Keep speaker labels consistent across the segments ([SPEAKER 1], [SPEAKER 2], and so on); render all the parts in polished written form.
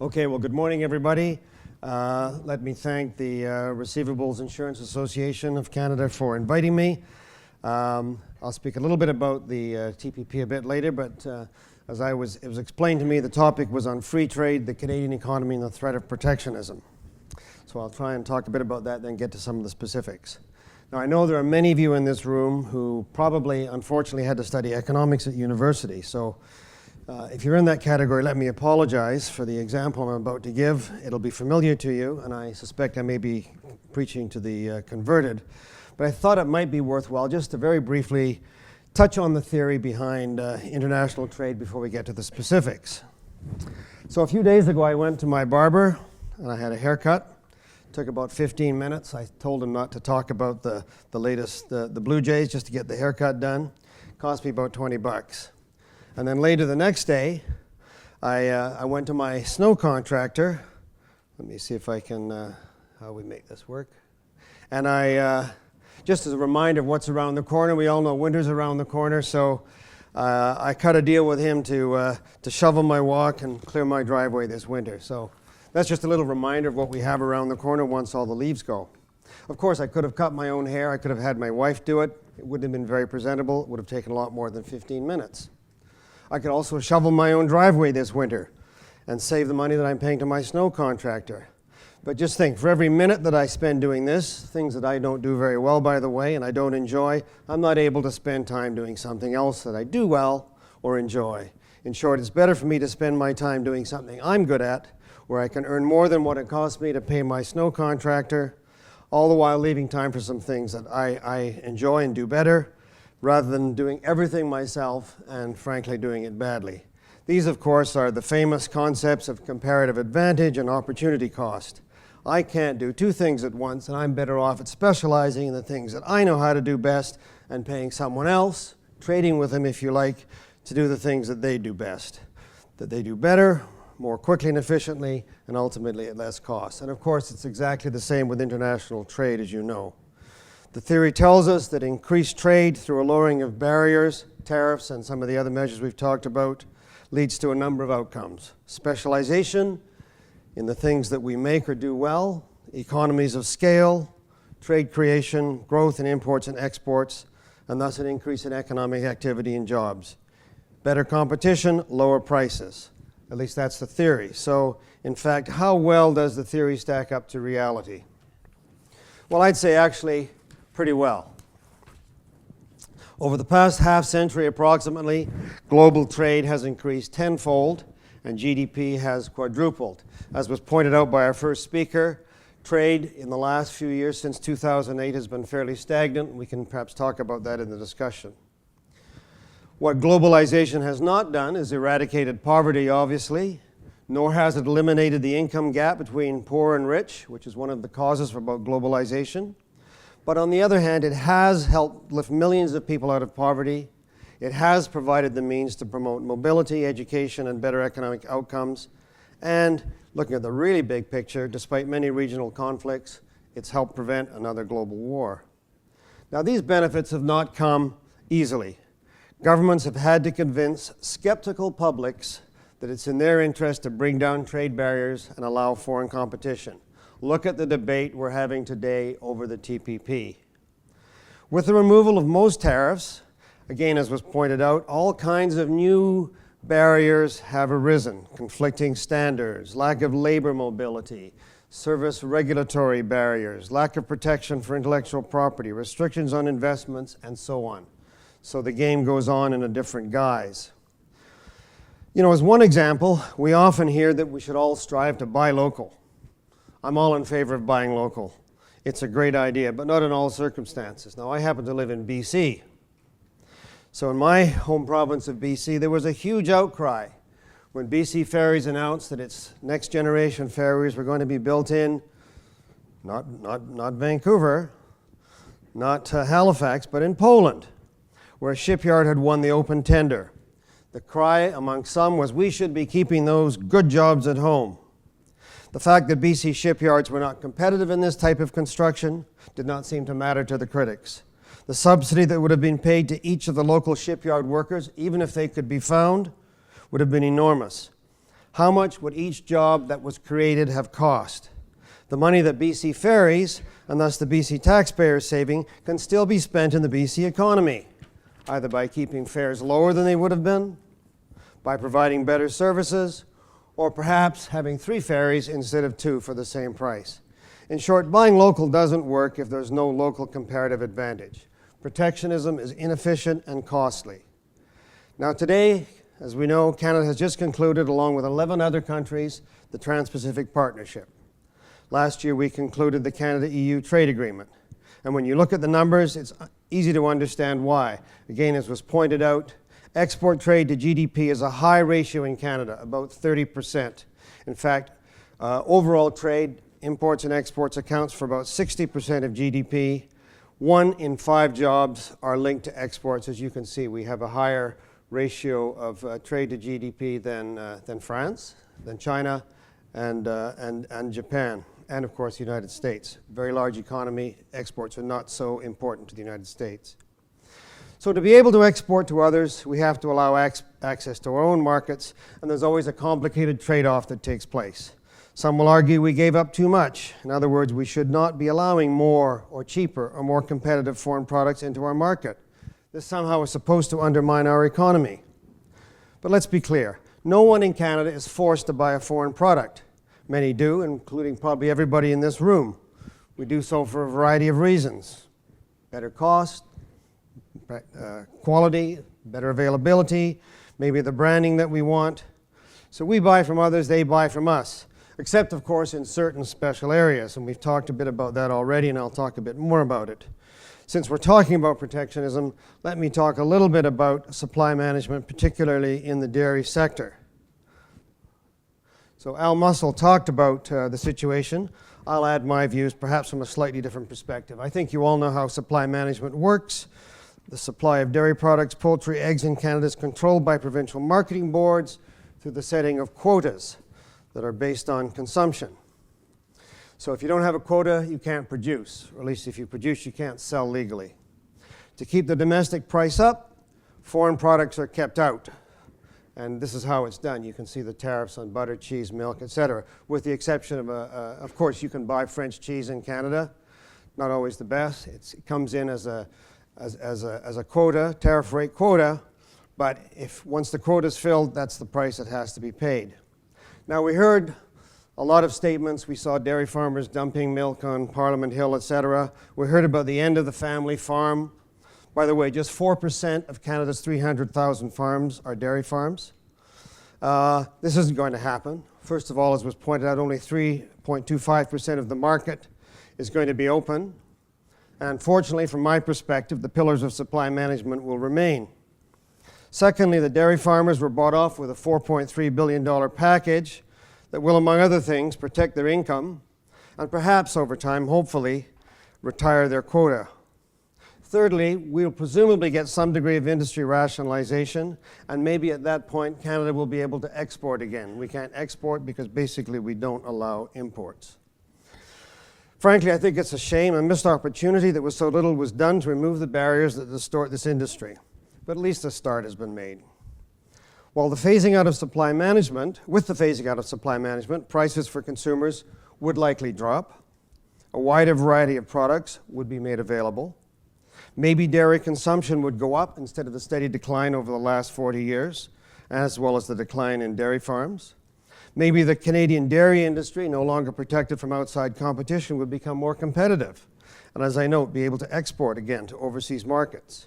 [SPEAKER 1] Okay, well, good morning, everybody. Let me thank the Receivables Insurance Association of Canada for inviting me. I'll speak a little bit about the TPP a bit later, but as it was explained to me, the topic was on free trade, the Canadian economy, and the threat of protectionism. So I'll try and talk a bit about that, then get to some of the specifics. Now, I know there are many of you in this room who probably, unfortunately, had to study economics at university. So if you're in that category, let me apologize for the example I'm about to give. It'll be familiar to you, and I suspect I may be preaching to the converted. But I thought it might be worthwhile just to very briefly touch on the theory behind international trade before we get to the specifics. So a few days ago, I went to my barber, and I had a haircut. Took about 15 minutes. I told him not to talk about the latest, the Blue Jays, just to get the haircut done. Cost me about 20 bucks. And then later the next day, I went to my snow contractor. Let me see if I can, how we make this work. And just as a reminder of what's around the corner, we all know winter's around the corner, so I cut a deal with him to shovel my walk and clear my driveway this winter. So that's just a little reminder of what we have around the corner once all the leaves go. Of course, I could have cut my own hair. I could have had my wife do it. It wouldn't have been very presentable. It would have taken a lot more than 15 minutes. I could also shovel my own driveway this winter and save the money that I'm paying to my snow contractor. But just think, for every minute that I spend doing this, things that I don't do very well, by the way, and I don't enjoy, I'm not able to spend time doing something else that I do well or enjoy. In short, it's better for me to spend my time doing something I'm good at, where I can earn more than what it costs me to pay my snow contractor, all the while leaving time for some things that I enjoy and do better, rather than doing everything myself and, frankly, doing it badly. These, of course, are the famous concepts of comparative advantage and opportunity cost. I can't do two things at once, and I'm better off at specializing in the things that I know how to do best and paying someone else, trading with them, if you like, to do the things that they do best, that they do better, more quickly and efficiently, and ultimately at less cost. And of course, it's exactly the same with international trade, as you know. The theory tells us that increased trade through a lowering of barriers, tariffs, and some of the other measures we've talked about leads to a number of outcomes. Specialization in the things that we make or do well, economies of scale, trade creation, growth in imports and exports, and thus an increase in economic activity and jobs. Better competition, lower prices. At least that's the theory. So, in fact, how well does the theory stack up to reality? Well, I'd say actually pretty well. Over the past half century approximately, global trade has increased tenfold and GDP has quadrupled. As was pointed out by our first speaker, trade in the last few years since 2008 has been fairly stagnant. We can perhaps talk about that in the discussion. What globalization has not done is eradicated poverty, obviously, nor has it eliminated the income gap between poor and rich, which is one of the causes for globalization. But on the other hand, it has helped lift millions of people out of poverty. It has provided the means to promote mobility, education, and better economic outcomes. And looking at the really big picture, despite many regional conflicts, it's helped prevent another global war. Now, these benefits have not come easily. Governments have had to convince skeptical publics that it's in their interest to bring down trade barriers and allow foreign competition. Look at the debate we're having today over the TPP. With the removal of most tariffs, again, as was pointed out, all kinds of new barriers have arisen. Conflicting standards, lack of labor mobility, service regulatory barriers, lack of protection for intellectual property, restrictions on investments, and so on. So the game goes on in a different guise. You know, as one example, we often hear that we should all strive to buy local. I'm all in favor of buying local. It's a great idea, but not in all circumstances. Now, I happen to live in BC. So in my home province of BC, there was a huge outcry when BC Ferries announced that its next generation ferries were going to be built in, not Vancouver, not Halifax, but in Poland, where a shipyard had won the open tender. The cry among some was, we should be keeping those good jobs at home. The fact that BC shipyards were not competitive in this type of construction did not seem to matter to the critics. The subsidy that would have been paid to each of the local shipyard workers, even if they could be found, would have been enormous. How much would each job that was created have cost? The money that BC Ferries, and thus the BC taxpayers saving, can still be spent in the BC economy, either by keeping fares lower than they would have been, by providing better services, or perhaps having 3 ferries instead of 2 for the same price. In short, buying local doesn't work if there's no local comparative advantage. Protectionism is inefficient and costly. Now today, as we know, Canada has just concluded, along with 11 other countries, the Trans-Pacific Partnership. Last year, we concluded the Canada-EU trade agreement. And when you look at the numbers, it's easy to understand why. Again, as was pointed out, export trade to GDP is a high ratio in Canada, about 30%. In fact, overall trade, imports and exports, accounts for about 60% of GDP. 1 in 5 jobs are linked to exports. As you can see, we have a higher ratio of trade to GDP than France, than China, and Japan, and of course the United States. Very large economy. Exports are not so important to the United States. So to be able to export to others, we have to allow access to our own markets, and there's always a complicated trade-off that takes place. Some will argue we gave up too much. In other words, we should not be allowing more or cheaper or more competitive foreign products into our market. This somehow is supposed to undermine our economy. But let's be clear. No one in Canada is forced to buy a foreign product. Many do, including probably everybody in this room. We do so for a variety of reasons. Better cost, quality, better availability, maybe the branding that we want. So we buy from others, they buy from us. Except, of course, in certain special areas. And we've talked a bit about that already, and I'll talk a bit more about it. Since we're talking about protectionism, let me talk a little bit about supply management, particularly in the dairy sector. So Al Mussel talked about the situation. I'll add my views, perhaps from a slightly different perspective. I think you all know how supply management works. The supply of dairy products, poultry, eggs in Canada is controlled by provincial marketing boards through the setting of quotas that are based on consumption. So if you don't have a quota, you can't produce, or at least if you produce, you can't sell legally. To keep the domestic price up, foreign products are kept out. And this is how it's done. You can see the tariffs on butter, cheese, milk, etc. With the exception of course, you can buy French cheese in Canada. Not always the best. It comes in as a quota, tariff rate quota, but once the quota is filled, that's the price that has to be paid. Now, we heard a lot of statements. We saw dairy farmers dumping milk on Parliament Hill, etc. We heard about the end of the family farm. By the way, just 4% of Canada's 300,000 farms are dairy farms. This isn't going to happen. First of all, as was pointed out, only 3.25% of the market is going to be open. And fortunately, from my perspective, the pillars of supply management will remain. Secondly, the dairy farmers were bought off with a $4.3 billion package that will, among other things, protect their income and perhaps over time, hopefully, retire their quota. Thirdly, we'll presumably get some degree of industry rationalization, and maybe at that point, Canada will be able to export again. We can't export because basically we don't allow imports. Frankly, I think it's a shame, a missed opportunity that so little was done to remove the barriers that distort this industry. But at least a start has been made. With the phasing out of supply management, prices for consumers would likely drop. A wider variety of products would be made available. Maybe dairy consumption would go up instead of the steady decline over the last 40 years, as well as the decline in dairy farms. Maybe the Canadian dairy industry, no longer protected from outside competition, would become more competitive, and as I note, be able to export again to overseas markets.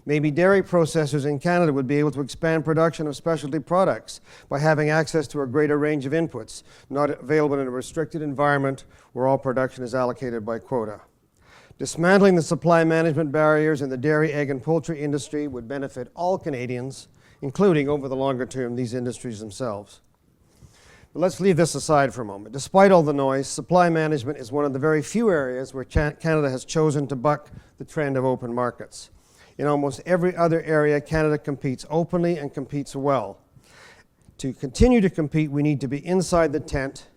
[SPEAKER 1] Maybe dairy processors in Canada would be able to expand production of specialty products by having access to a greater range of inputs, not available in a restricted environment where all production is allocated by quota. Dismantling the supply management barriers in the dairy, egg, and poultry industry would benefit all Canadians, including, over the longer term, these industries themselves. But let's leave this aside for a moment. Despite all the noise, supply management is one of the very few areas where Canada has chosen to buck the trend of open markets. In almost every other area, Canada competes openly and competes well. To continue to compete, we need to be inside the tent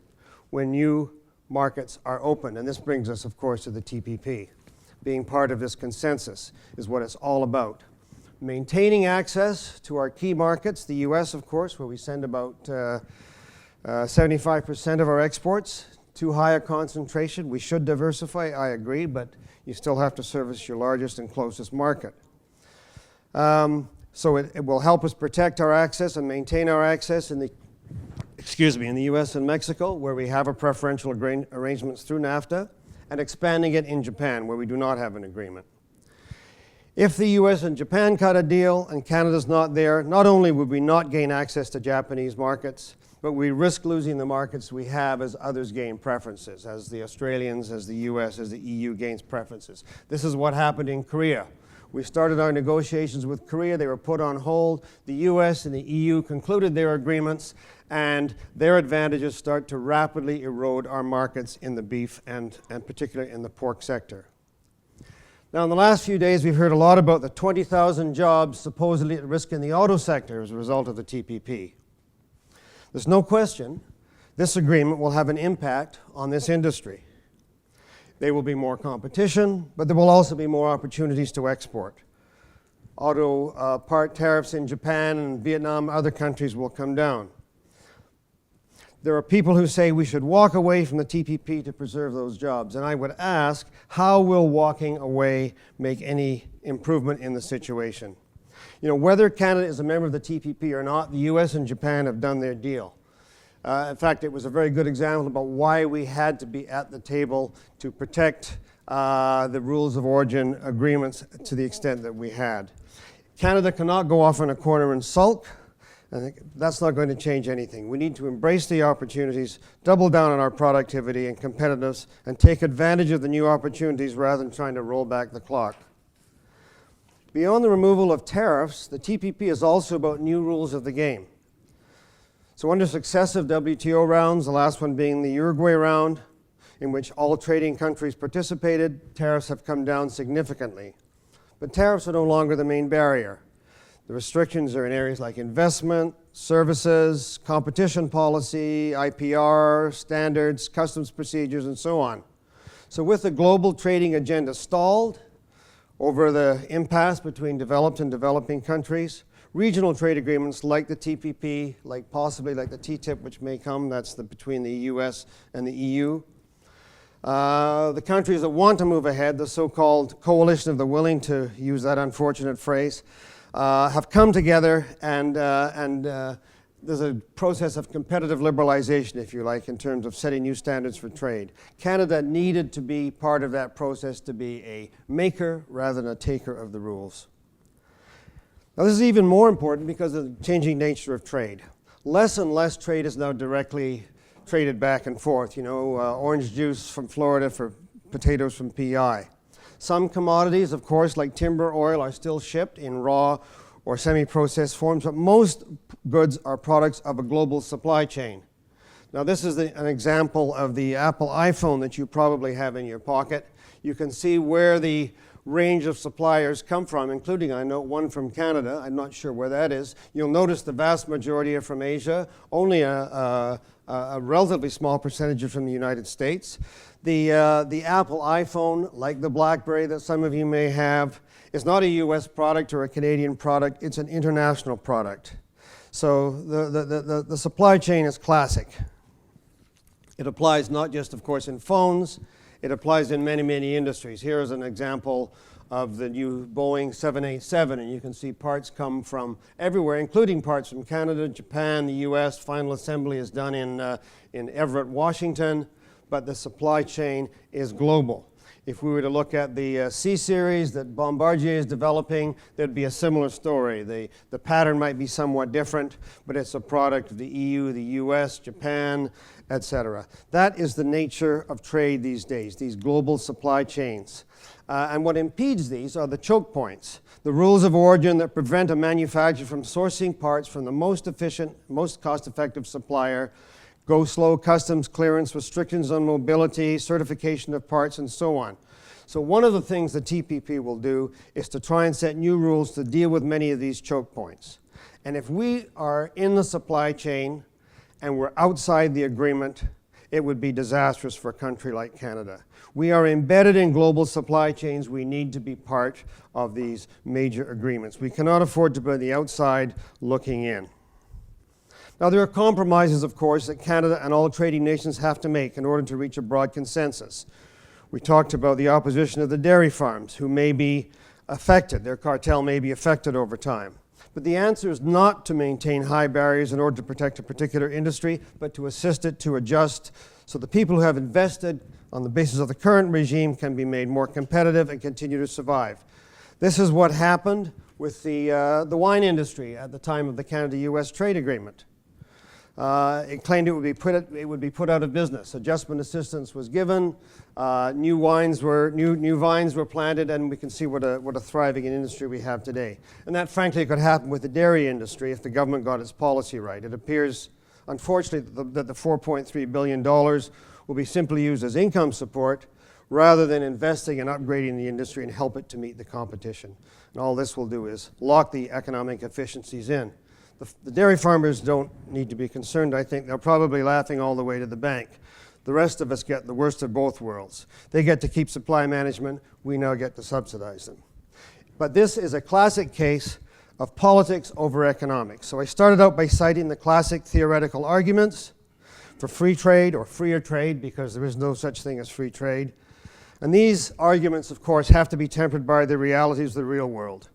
[SPEAKER 1] when new markets are open. And this brings us, of course, to the TPP. Being part of this consensus is what it's all about. Maintaining access to our key markets, the US, of course, where we send about 75% of our exports, too high a concentration. We should diversify, I agree, but you still have to service your largest and closest market. So it will help us protect our access and maintain our access in the US and Mexico, where we have a preferential arrangements through NAFTA, and expanding it in Japan, where we do not have an agreement. If the US and Japan cut a deal and Canada's not there, not only would we not gain access to Japanese markets, but we risk losing the markets we have as others gain preferences, as the Australians, as the US, as the EU gains preferences. This is what happened in Korea. We started our negotiations with Korea. They were put on hold. The US and the EU concluded their agreements, and their advantages start to rapidly erode our markets in the beef and particularly in the pork sector. Now, in the last few days, we've heard a lot about the 20,000 jobs supposedly at risk in the auto sector as a result of the TPP. There's no question this agreement will have an impact on this industry. There will be more competition, but there will also be more opportunities to export. Auto part tariffs in Japan and Vietnam, other countries will come down. There are people who say we should walk away from the TPP to preserve those jobs. And I would ask, how will walking away make any improvement in the situation? You know, whether Canada is a member of the TPP or not, the US and Japan have done their deal. In fact, it was a very good example about why we had to be at the table to protect the rules of origin agreements to the extent that we had. Canada cannot go off in a corner and sulk. I think that's not going to change anything. We need to embrace the opportunities, double down on our productivity and competitiveness, and take advantage of the new opportunities rather than trying to roll back the clock. Beyond the removal of tariffs, the TPP is also about new rules of the game. So under successive WTO rounds, the last one being the Uruguay round, in which all trading countries participated, tariffs have come down significantly. But tariffs are no longer the main barrier. The restrictions are in areas like investment, services, competition policy, IPR, standards, customs procedures, and so on. So with the global trading agenda stalled over the impasse between developed and developing countries, regional trade agreements like the TPP, possibly like the TTIP, which may come, that's between the US and the EU. The countries that want to move ahead, the so-called coalition of the willing, to use that unfortunate phrase, have come together, and there's a process of competitive liberalization, if you like, in terms of setting new standards for trade. Canada needed to be part of that process to be a maker rather than a taker of the rules. Now, this is even more important because of the changing nature of trade. Less and less trade is now directly traded back and forth. You know, orange juice from Florida for potatoes from PI. Some commodities, of course, like timber, oil, are still shipped in raw or semi-processed forms, but most goods are products of a global supply chain. Now, this is an example of the Apple iPhone that you probably have in your pocket. You can see where the range of suppliers come from, including, I know, one from Canada. I'm not sure where that is. You'll notice the vast majority are from Asia. Only a relatively small percentage are from the United States. The Apple iPhone, like the BlackBerry that some of you may have, is not a US product or a Canadian product. It's an international product. So the supply chain is classic. It applies not just, of course, in phones. It applies in many, many industries. Here is an example of the new Boeing 787, and you can see parts come from everywhere, including parts from Canada, Japan, the US. Final assembly is done in Everett, Washington, but the supply chain is global. If we were to look at the CSeries that Bombardier is developing, there'd be a similar story. The pattern might be somewhat different, but it's a product of the EU, the US, Japan, etc. That is the nature of trade these days, these global supply chains. And what impedes these are the choke points, the rules of origin that prevent a manufacturer from sourcing parts from the most efficient, most cost-effective supplier, go slow customs clearance, restrictions on mobility, certification of parts, and so on. So one of the things the TPP will do is to try and set new rules to deal with many of these choke points. And if we are in the supply chain and we're outside the agreement, it would be disastrous for a country like Canada. We are embedded in global supply chains. We need to be part of these major agreements. We cannot afford to be on the outside looking in. Now, there are compromises, of course, that Canada and all trading nations have to make in order to reach a broad consensus. We talked about the opposition of the dairy farms, who may be affected. Their cartel may be affected over time. But the answer is not to maintain high barriers in order to protect a particular industry, but to assist it to adjust so the people who have invested on the basis of the current regime can be made more competitive and continue to survive. This is what happened with the wine industry at the time of the Canada-US trade agreement. It claimed it would be put out of business. Adjustment assistance was given, new vines were planted, and we can see what a thriving thriving we have today. And that, frankly, could happen with the dairy industry if the government got its policy right. It appears, unfortunately, that the $4.3 billion will be simply used as income support rather than investing and upgrading the industry and help it to meet the competition. And all this will do is lock the economic efficiencies in. The dairy farmers don't need to be concerned. I think they're probably laughing all the way to the bank. The rest of us get the worst of both worlds. They get to keep supply management. We now get to subsidize them. But this is a classic case of politics over economics. So I started out by citing the classic theoretical arguments for free trade or freer trade, because there is no such thing as free trade. And these arguments, of course, have to be tempered by the realities of the real world.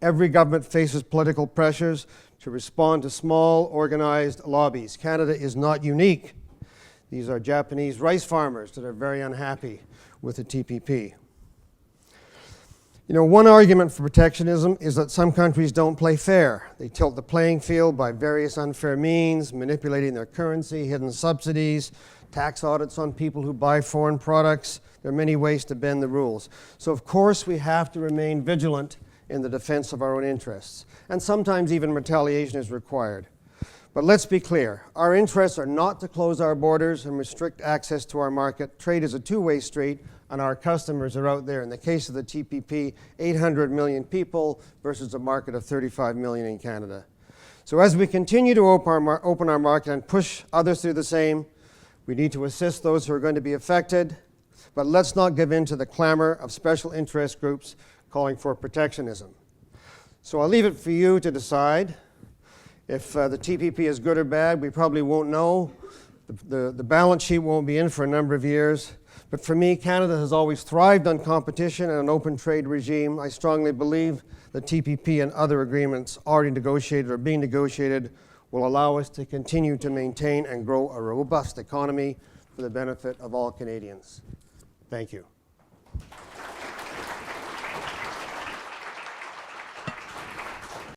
[SPEAKER 1] Every government faces political pressures to respond to small, organized lobbies. Canada is not unique. These are Japanese rice farmers that are very unhappy with the TPP. You know, one argument for protectionism is that some countries don't play fair. They tilt the playing field by various unfair means, manipulating their currency, hidden subsidies, tax audits on people who buy foreign products. There are many ways to bend the rules. So, of course, we have to remain vigilant in the defense of our own interests. And sometimes even retaliation is required. But let's be clear. Our interests are not to close our borders and restrict access to our market. Trade is a two-way street, and our customers are out there. In the case of the TPP, 800 million people versus a market of 35 million in Canada. So as we continue to open our market and push others to do the same, we need to assist those who are going to be affected. But let's not give in to the clamor of special interest groups calling for protectionism. So I'll leave it for you to decide. If the TPP is good or bad, we probably won't know. The balance sheet won't be in for a number of years. But for me, Canada has always thrived on competition and an open trade regime. I strongly believe the TPP and other agreements already negotiated or being negotiated will allow us to continue to maintain and grow a robust economy for the benefit of all Canadians. Thank you.